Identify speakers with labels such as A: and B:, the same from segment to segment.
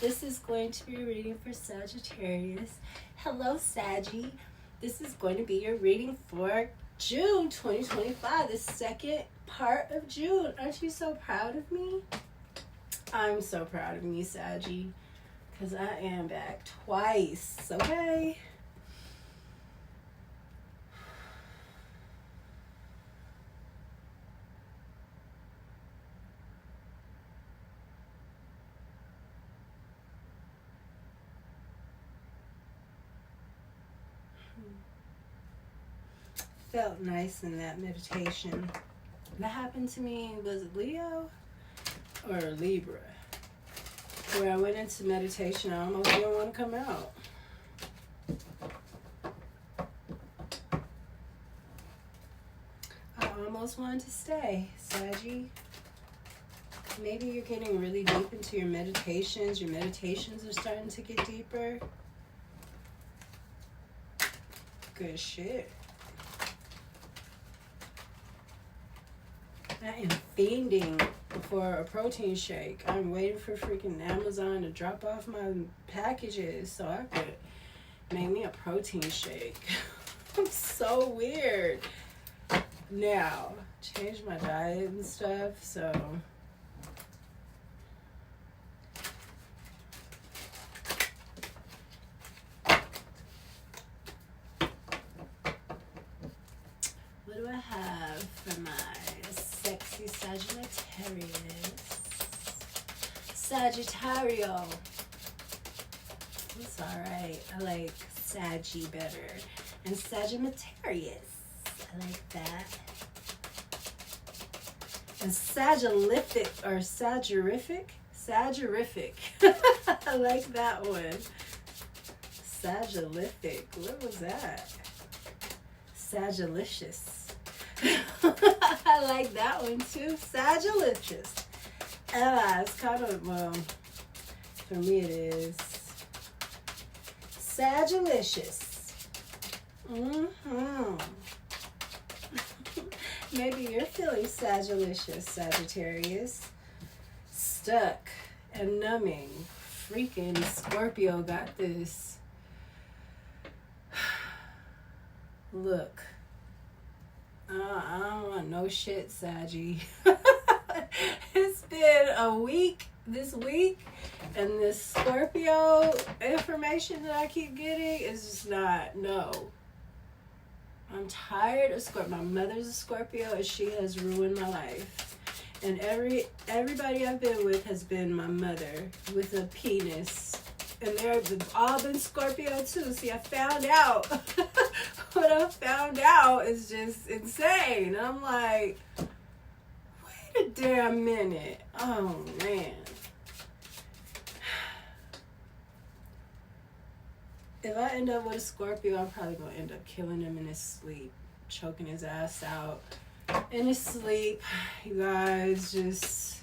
A: This is going to be a reading for Sagittarius. Hello, Saggy. This is going to be your reading for June 2025, the second part of June. Aren't you so proud of me? I'm so proud of me, Saggy, because I am back twice, okay? Felt nice in that meditation. That happened to me, was it Leo or Libra? Where I went into meditation, I almost didn't want to come out. I almost wanted to stay, Saggy. Maybe you're getting really deep into your meditations. Your meditations are starting to get deeper. Good shit. I am fiending for a protein shake. I'm waiting for freaking Amazon to drop off my packages so I could make me a protein shake. I'm so weird. Now, changed my diet and stuff, so what do I have for my sexy Sagittarius? Sagittario. It's alright. I like Saggy better. And Sagittarius. I like that. And Sagitarific or Sagitarific? Sagitarific. I like that one. Sagitarific. What was that? Sagilicious. I like that one too. Sagilicious. It's kind of, well, for me it is Sagilicious. Maybe you're feeling Sagilicious, Sagittarius. Stuck and numbing. Freaking Scorpio got this. Look. I don't want no shit, Saggy. It's been a week this week, and this Scorpio information that I keep getting is just not, no. I'm tired of Scorpio. My mother's a Scorpio, and she has ruined my life. And everybody I've been with has been my mother with a penis. And they've all been Scorpio too. See, I found out. What I found out is just insane. I'm like, wait a damn minute. Oh, man. If I end up with a Scorpio, I'm probably going to end up killing him in his sleep. Choking his ass out in his sleep. You guys, just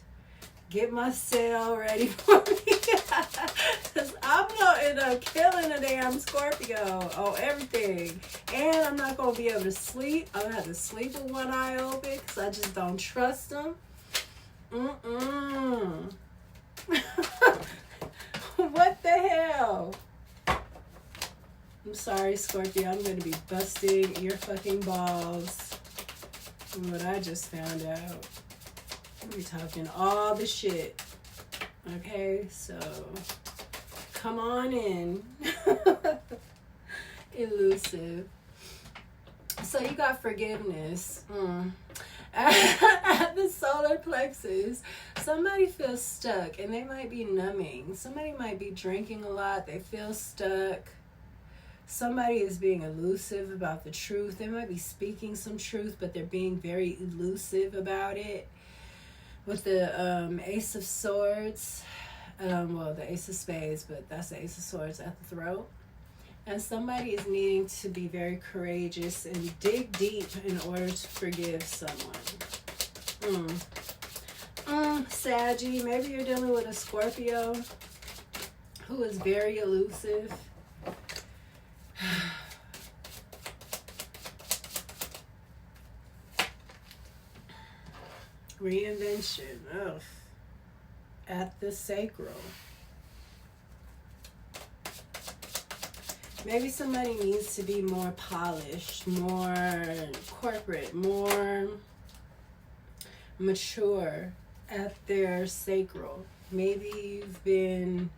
A: get my cell ready for me. Because I'm going to end up killing a damn Scorpio on everything. And I'm not going to be able to sleep. I'm going to have to sleep with one eye open because I just don't trust them. What the hell? I'm sorry, Scorpio. I'm going to be busting your fucking balls from what I just found out. We're talking all the shit. Okay, so come on in. Elusive. So you got forgiveness. At the solar plexus, somebody feels stuck and they might be numbing. Somebody might be drinking a lot. They feel stuck. Somebody is being elusive about the truth. They might be speaking some truth, but they're being very elusive about it. With the Ace of Swords, well, the Ace of Spades, but that's the Ace of Swords at the throat. And somebody is needing to be very courageous and dig deep in order to forgive someone. Saggy, maybe you're dealing with a Scorpio who is very elusive. Reinvention. At the sacral. Maybe somebody needs to be more polished, more corporate, more mature at their sacral. Maybe you've been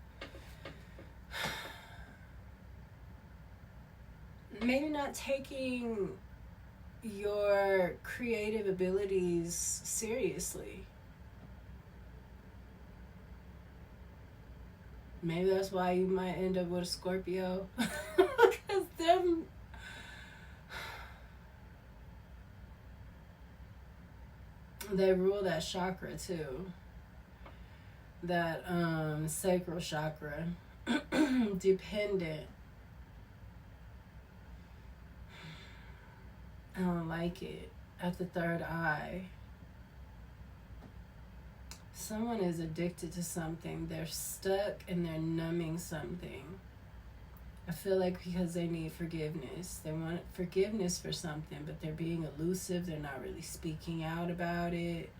A: maybe not taking your creative abilities seriously. Maybe that's why you might end up with a Scorpio. Because them... they rule that chakra too. That sacral chakra. Dependent. I don't like it. At the third eye. Someone is addicted to something. They're stuck and they're numbing something. I feel like because they need forgiveness. They want forgiveness for something, but they're being elusive. They're not really speaking out about it.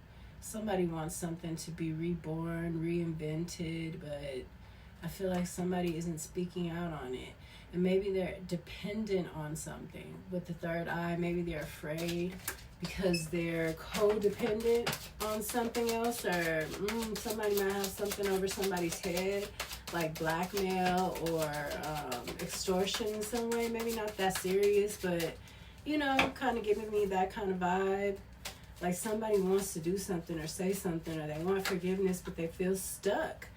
A: Somebody wants something to be reborn, reinvented, but I feel like somebody isn't speaking out on it. And maybe they're dependent on something. With the third eye, maybe they're afraid because they're codependent on something else, or somebody might have something over somebody's head, like blackmail or extortion in some way. Maybe not that serious, but, you know, kind of giving me that kind of vibe. Like somebody wants to do something or say something, or they want forgiveness, but they feel stuck.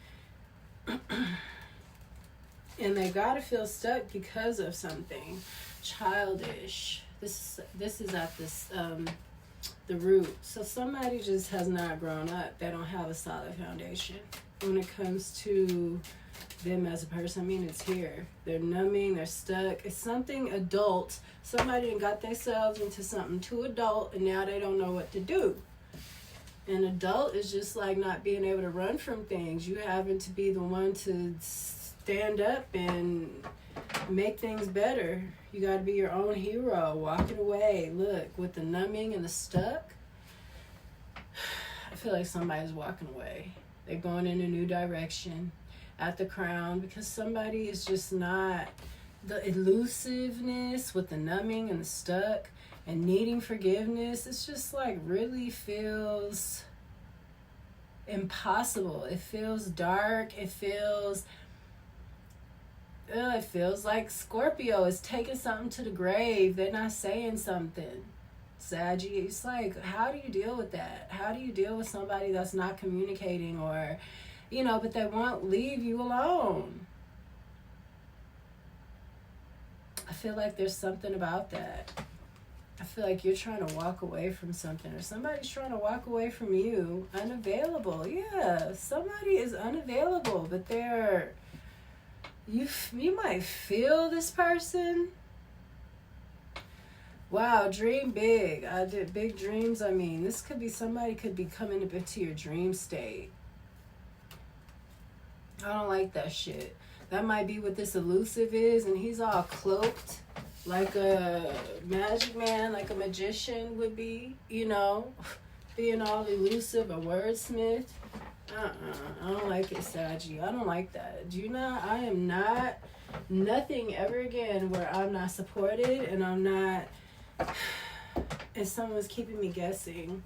A: And they gotta feel stuck because of something childish. This is at this the root. So somebody just has not grown up. They don't have a solid foundation when it comes to them as a person. I mean, it's here. They're numbing. They're stuck. It's something adult. Somebody done got themselves into something too adult, and now they don't know what to do. An adult is just like not being able to run from things. You having to be the one to stand up and make things better. You got to be your own hero, walking away. Look, with the numbing and the stuck, I feel like somebody's walking away. They're going in a new direction at the crown because somebody is just not, the elusiveness with the numbing and the stuck and needing forgiveness. It's just like really feels impossible. It feels dark. It feels like Scorpio is taking something to the grave. They're not saying something. Saggy, it's like, how do you deal with that? How do you deal with somebody that's not communicating, or, you know, but they won't leave you alone? I feel like there's something about that. I feel like you're trying to walk away from something, or somebody's trying to walk away from you. Unavailable. Yeah, somebody is unavailable, but they're... You might feel this person. Wow, dream big. I did big dreams. I mean, this could be somebody could be coming into your dream state. I don't like that shit. That might be what this elusive is, and he's all cloaked like a magic man, like a magician would be, you know, being all elusive, a wordsmith. I don't like it, Saggy. I don't like that. Do you not? I am not nothing ever again where I'm not supported and I'm not, and someone's keeping me guessing.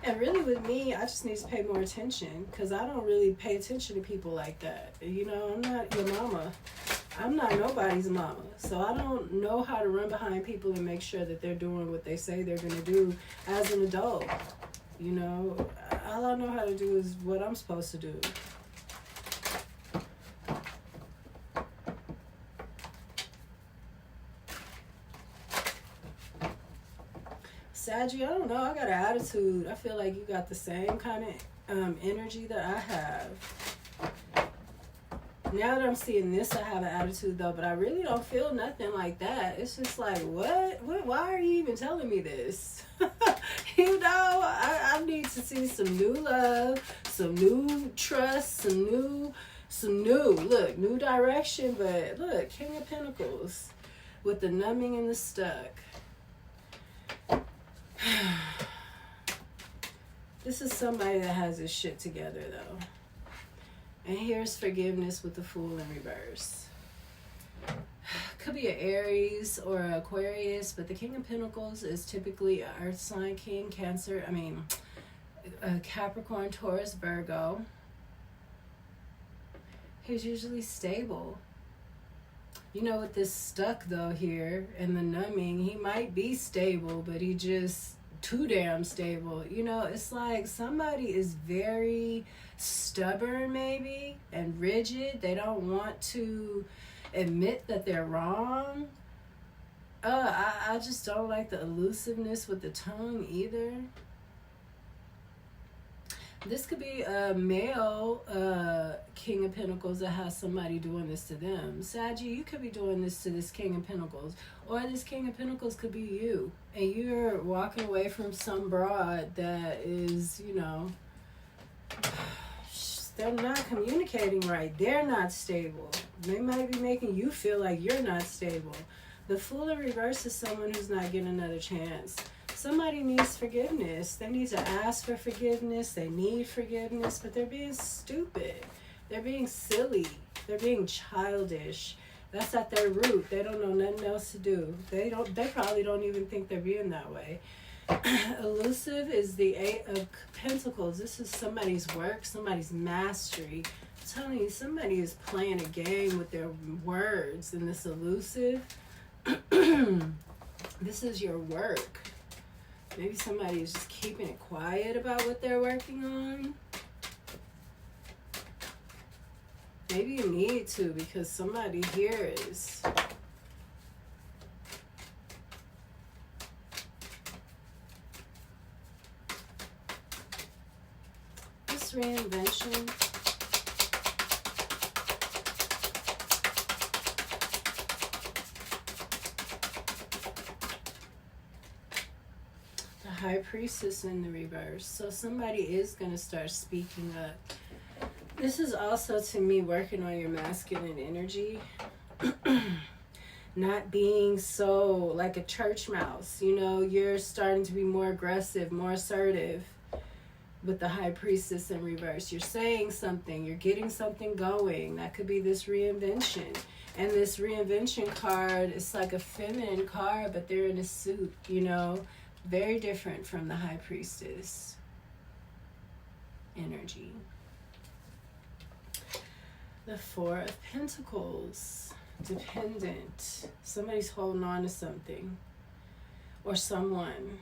A: And really with me, I just need to pay more attention because I don't really pay attention to people like that. You know, I'm not your mama. I'm not nobody's mama, so I don't know how to run behind people and make sure that they're doing what they say they're going to do as an adult. You know, all I know how to do is what I'm supposed to do. Saggy, I don't know, I got an attitude. I feel like you got the same kind of energy that I have. Now that I'm seeing this, I have an attitude though, but I really don't feel nothing like that. It's just like, what? Why are you even telling me this? You know, I need to see some new love, some new trust, some new, look, new direction. But look, King of Pentacles with the numbing and the stuck. This is somebody that has his shit together, though. And here's forgiveness with the Fool in reverse. Could be an Aries or an Aquarius, but the King of Pentacles is typically an Earth sign king, Capricorn, Taurus, Virgo. He's usually stable. You know, with this stuck though here and the numbing, he might be stable, but he just too damn stable. You know, it's like somebody is very stubborn maybe and rigid. They don't want to admit that they're wrong. I just don't like the elusiveness with the tongue either. This could be a male King of Pentacles that has somebody doing this to them. Saggy, you could be doing this to this King of Pentacles. Or this King of Pentacles could be you. And you're walking away from some broad that is, you know, they're not communicating right. They're not stable. They might be making you feel like you're not stable. The Fool in reverse is someone who's not getting another chance. Somebody needs forgiveness. They need to ask for forgiveness. They need forgiveness, but they're being stupid. They're being silly. They're being childish. That's at their root. They don't know nothing else to do. They probably don't even think they're being that way. Elusive is the Eight of Pentacles. This is somebody's work, somebody's mastery. I'm telling you, somebody is playing a game with their words in this elusive. This is your work. Maybe somebody is just keeping it quiet about what they're working on. Maybe you need to, because somebody here is... This reinvention... High Priestess in the reverse. So somebody is going to start speaking up. This is also, to me, working on your masculine energy. Not being so like a church mouse. You know, you're starting to be more aggressive, more assertive with the High Priestess in reverse. You're saying something. You're getting something going. That could be this reinvention. And this reinvention card, it's like a feminine card, but they're in a suit, you know. Very different from the High Priestess energy. The Four of Pentacles. Dependent. Somebody's holding on to something. Or someone.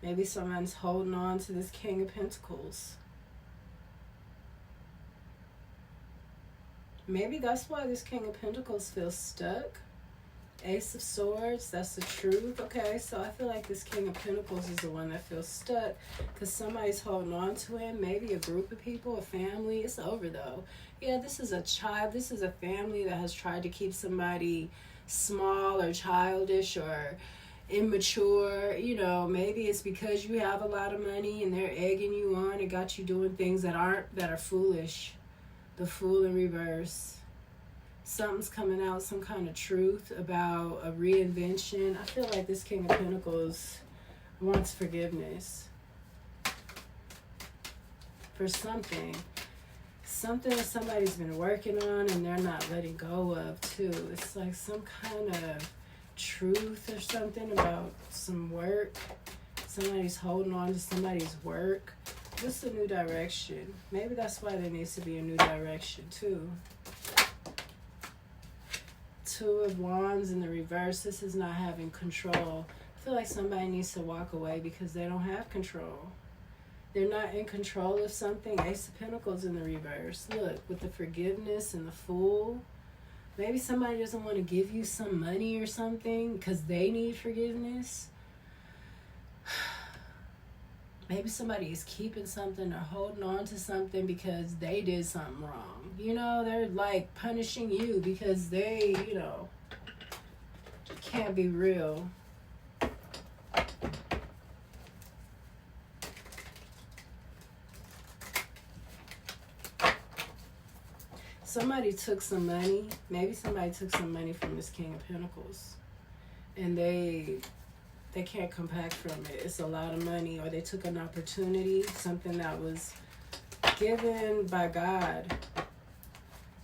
A: Maybe someone's holding on to this King of Pentacles. Maybe that's why this King of Pentacles feels stuck. Ace of Swords, that's the truth. Okay, so I feel like this King of Pentacles is the one that feels stuck because somebody's holding on to him. Maybe a group of people, a family. It's over though. Yeah, this is a child. This is a family that has tried to keep somebody small or childish or immature. You know, maybe it's because you have a lot of money and they're egging you on and got you doing things that are foolish. The Fool in reverse. Something's coming out, some kind of truth about a reinvention. I feel like this King of Pentacles wants forgiveness for something. Something that somebody's been working on and they're not letting go of too. It's like some kind of truth or something about some work. Somebody's holding on to somebody's work. What's the new direction? Maybe that's why there needs to be a new direction too. Two of Wands in the reverse. This is not having control. I feel like somebody needs to walk away because they don't have control. They're not in control of something. Ace of Pentacles in the reverse. Look, with the forgiveness and the Fool. Maybe somebody doesn't want to give you some money or something because they need forgiveness. Maybe somebody is keeping something or holding on to something because they did something wrong. You know, they're like punishing you because they, you know, can't be real. Somebody took some money. Maybe somebody took some money from this King of Pentacles. And they they can't come back from it. It's a lot of money, or they took an opportunity, something that was given by God,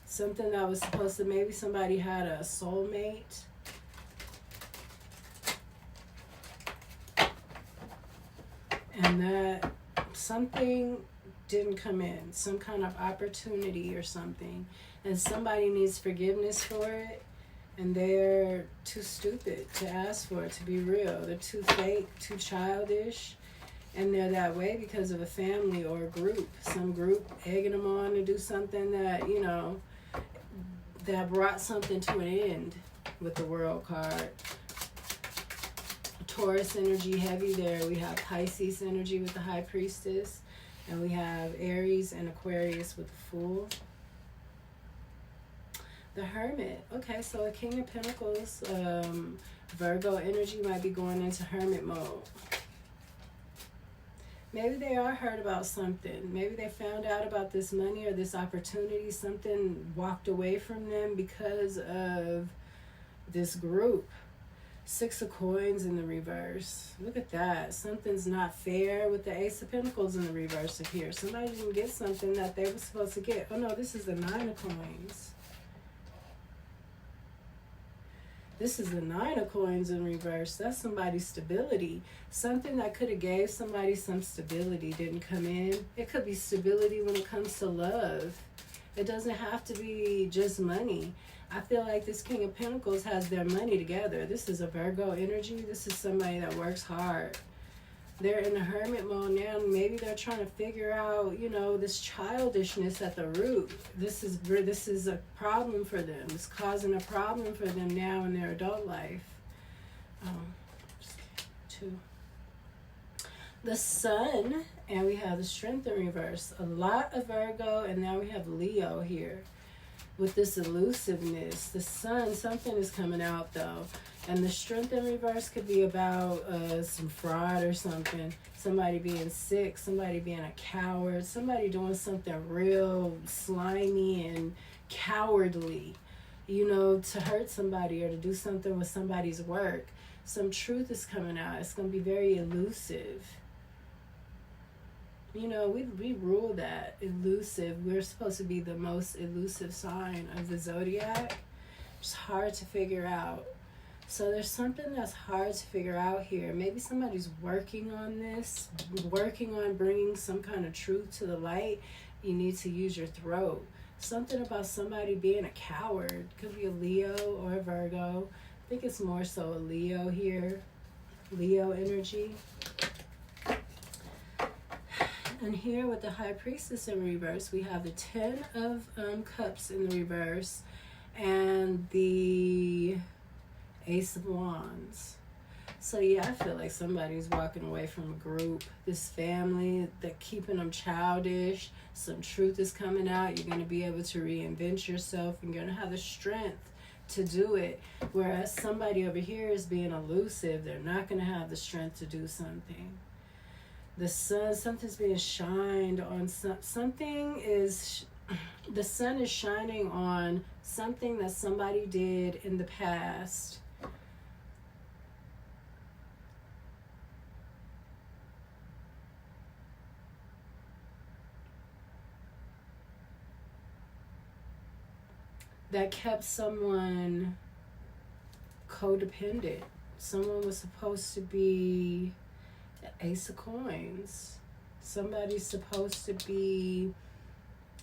A: something that was supposed to, maybe somebody had a soulmate. And that something didn't come in, some kind of opportunity or something, and somebody needs forgiveness for it, and they're too stupid to ask for it, to be real. They're too fake, too childish, and they're that way because of a family or a group, some group egging them on to do something that, you know, that brought something to an end with the World card. Taurus energy heavy there. We have Pisces energy with the High Priestess, and we have Aries and Aquarius with the Fool. The Hermit. Okay, so a King of Pentacles. Virgo energy might be going into Hermit mode. Maybe they are hurt about something. Maybe they found out about this money or this opportunity. Something walked away from them because of this group. Six of Coins in the reverse. Look at that. Something's not fair with the Ace of Pentacles in the reverse of here. Somebody didn't get something that they were supposed to get. Oh no, this is the Nine of Coins. This is the Nine of Coins in reverse. That's somebody's stability. Something that could have gave somebody some stability didn't come in. It could be stability when it comes to love. It doesn't have to be just money. I feel like this King of Pentacles has their money together. This is a Virgo energy. This is somebody that works hard. They're in the Hermit mode now. Maybe they're trying to figure out, you know, this childishness at the root. This is a problem for them. It's causing a problem for them now in their adult life. Two. The Sun, and we have the Strength in reverse. A lot of Virgo, and now we have Leo here. With this elusiveness, the Sun, something is coming out though. And the Strength in reverse could be about some fraud or something. Somebody being sick, somebody being a coward, somebody doing something real slimy and cowardly, you know, to hurt somebody or to do something with somebody's work. Some truth is coming out. It's going to be very elusive. You know, we rule that. Elusive. We're supposed to be the most elusive sign of the zodiac. It's hard to figure out. So there's something that's hard to figure out here. Maybe somebody's working on this, working on bringing some kind of truth to the light. You need to use your throat. Something about somebody being a coward. Could be a Leo or a Virgo. I think it's more so a Leo here. Leo energy. And here with the High Priestess in reverse, we have the Ten of Cups in the reverse and the Ace of Wands. So yeah, I feel like somebody's walking away from a group, this family, that keeping them childish. Some truth is coming out. You're going to be able to reinvent yourself, and you're going to have the strength to do it. Whereas somebody over here is being elusive. They're not going to have the strength to do something. The sun, something's being shined on. Something is, the sun is shining on something that somebody did in the past. That kept someone codependent. Someone was supposed to be the Ace of Coins. Somebody's supposed to be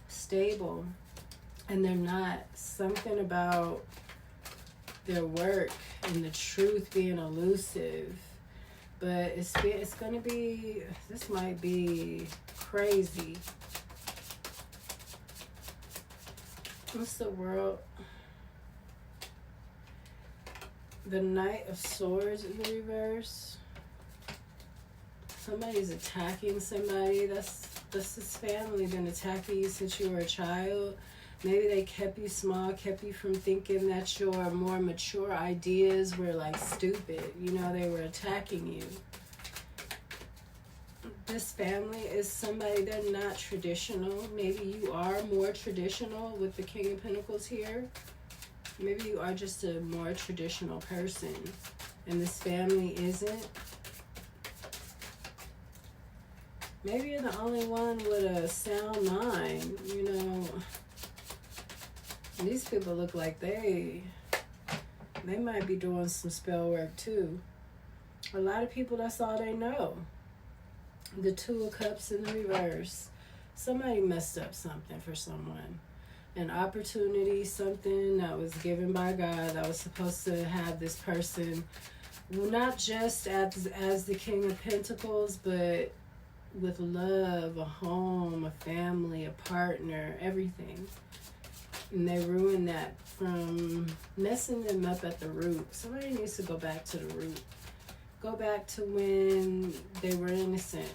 A: stable, and they're not. Something about their work and the truth being elusive. But it's going to be, this might be crazy. What's the world? The Knight of Swords in the reverse. Somebody's attacking somebody. That's this family been attacking you since you were a child. Maybe they kept you small, kept you from thinking that your more mature ideas were like stupid. You know, they were attacking you. This family is somebody, they're not traditional. Maybe you are more traditional with the King of Pentacles here. Maybe you are just a more traditional person. and this family isn't. Maybe you're the only one with a sound mind, you know. These people look like they might be doing some spell work too. A lot of people, that's all they know. The Two of Cups in the reverse. Somebody messed up something for someone. An opportunity, something that was given by God that was supposed to have this person, not just as the King of Pentacles, but with love, a home, a family, a partner, everything. And they ruined that from messing them up at the root. Somebody needs to go back to the root. Go back to when they were innocent.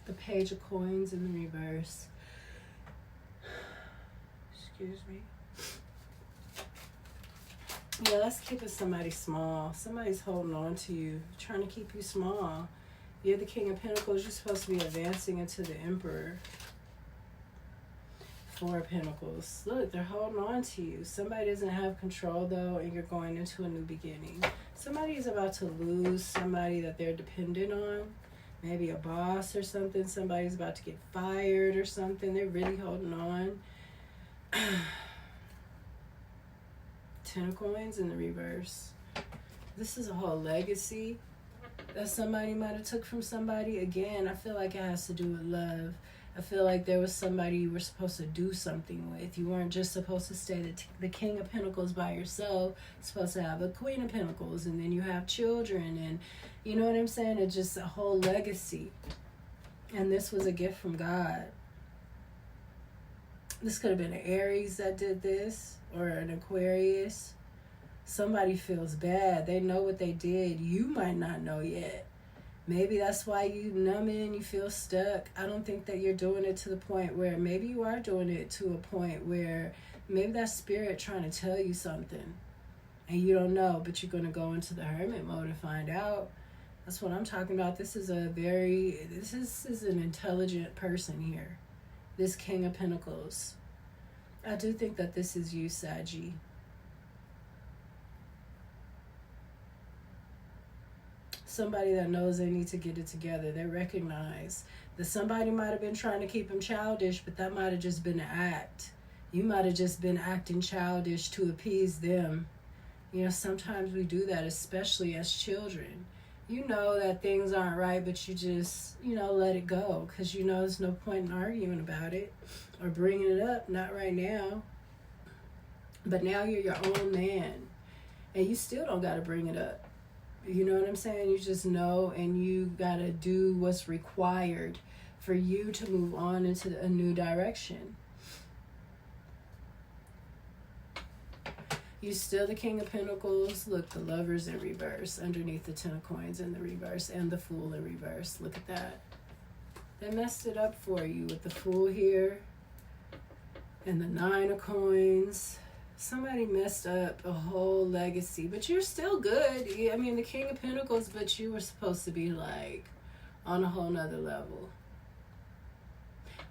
A: The Page of Coins in the reverse. Excuse me. Yeah, that's keeping somebody small. Somebody's holding on to you, trying to keep you small. You're the King of Pentacles. You're supposed to be advancing into the Emperor. Four of Pentacles. Look, they're holding on to you. Somebody doesn't have control, though, and you're going into a new beginning. Somebody is about to lose somebody that they're dependent on. Maybe a boss or something. Somebody's about to get fired or something. They're really holding on. Ten of Coins in the reverse. This is a whole legacy that somebody might have took from somebody. Again, I feel like it has to do with love. I feel like there was somebody you were supposed to do something with. You weren't just supposed to stay the King of Pentacles by yourself. You're supposed to have a Queen of Pentacles, and then you have children, and you know what I'm saying? It's just a whole legacy. And this was a gift from God. This could have been an Aries that did this, or an Aquarius. Somebody feels bad. They know what they did. You might not know yet. Maybe that's why you numb in, you feel stuck. I don't think that you're doing it to the point where, maybe you are doing it to a point where maybe that's spirit trying to tell you something and you don't know, but you're going to go into the Hermit mode and find out. That's what I'm talking about. This is an intelligent person here. This King of Pentacles. I do think that this is you, Saggy. Somebody that knows they need to get it together. They recognize that somebody might have been trying to keep them childish, but that might have just been an act. You might have just been acting childish to appease them. You know, sometimes we do that, especially as children. You know that things aren't right, but you just, let it go, because you know there's no point in arguing about it or bringing it up. Not right now. But now you're your own man, and you still don't got to bring it up. You know what I'm saying? You just know, and you got to do what's required for you to move on into a new direction. You're still the King of Pentacles. Look, the Lovers in reverse underneath the Ten of Coins in the reverse, and the Fool in reverse. Look at that. They messed it up for you with the Fool here and the Nine of Coins. Somebody messed up a whole legacy, but you're still good. I mean, the King of Pentacles, but you were supposed to be like on a whole nother level.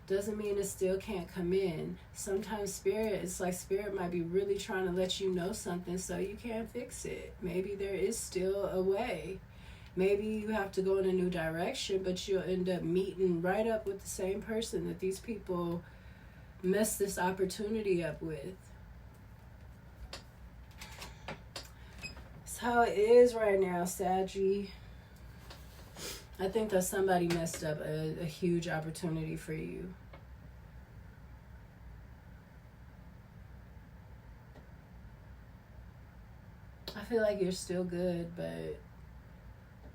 A: Doesn't mean it still can't come in. Sometimes it's like spirit might be really trying to let you know something so you can't fix it. Maybe there is still a way. Maybe you have to go in a new direction, but you'll end up meeting right up with the same person that these people messed this opportunity up with. That's how it is right now, Saggy. I think that somebody messed up a huge opportunity for you. I feel like you're still good, but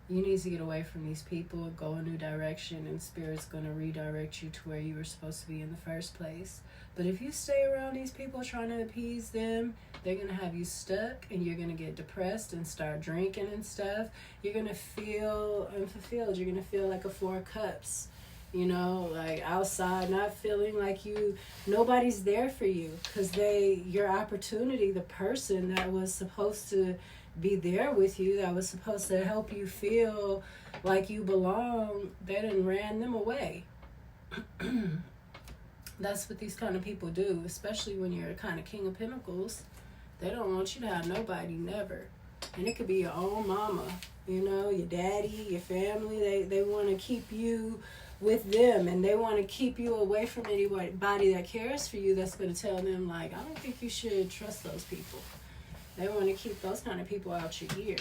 A: you need to get away from these people and go a new direction, and Spirit's going to redirect you to where you were supposed to be in the first place. But if you stay around these people trying to appease them, they're going to have you stuck, and you're going to get depressed and start drinking and stuff. You're going to feel unfulfilled. You're going to feel like a Four of Cups, like outside, not feeling like nobody's there for you, because your opportunity, the person that was supposed to be there with you, that was supposed to help you feel like you belong, they done ran them away. That's what these kind of people do, especially when you're a kind of King of Pentacles. They don't want you to have nobody, never. And it could be your own mama, you know, your daddy, your family. They want to keep you with them, and they want to keep you away from anybody that cares for you, that's going to tell them, like, I don't think you should trust those people. They want to keep those kind of people out your ear.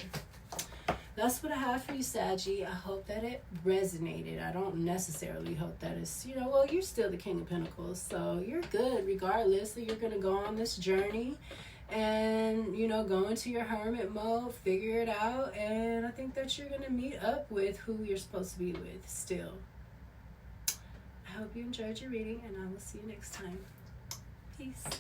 A: That's what I have for you, Saggy. I hope that it resonated. I don't necessarily hope that it's, you know, well, you're still the King of Pentacles, so you're good regardless. So you're going to go on this journey and, you know, go into your hermit mode, figure it out, and I think that you're going to meet up with who you're supposed to be with still. I hope you enjoyed your reading, and I will see you next time. Peace.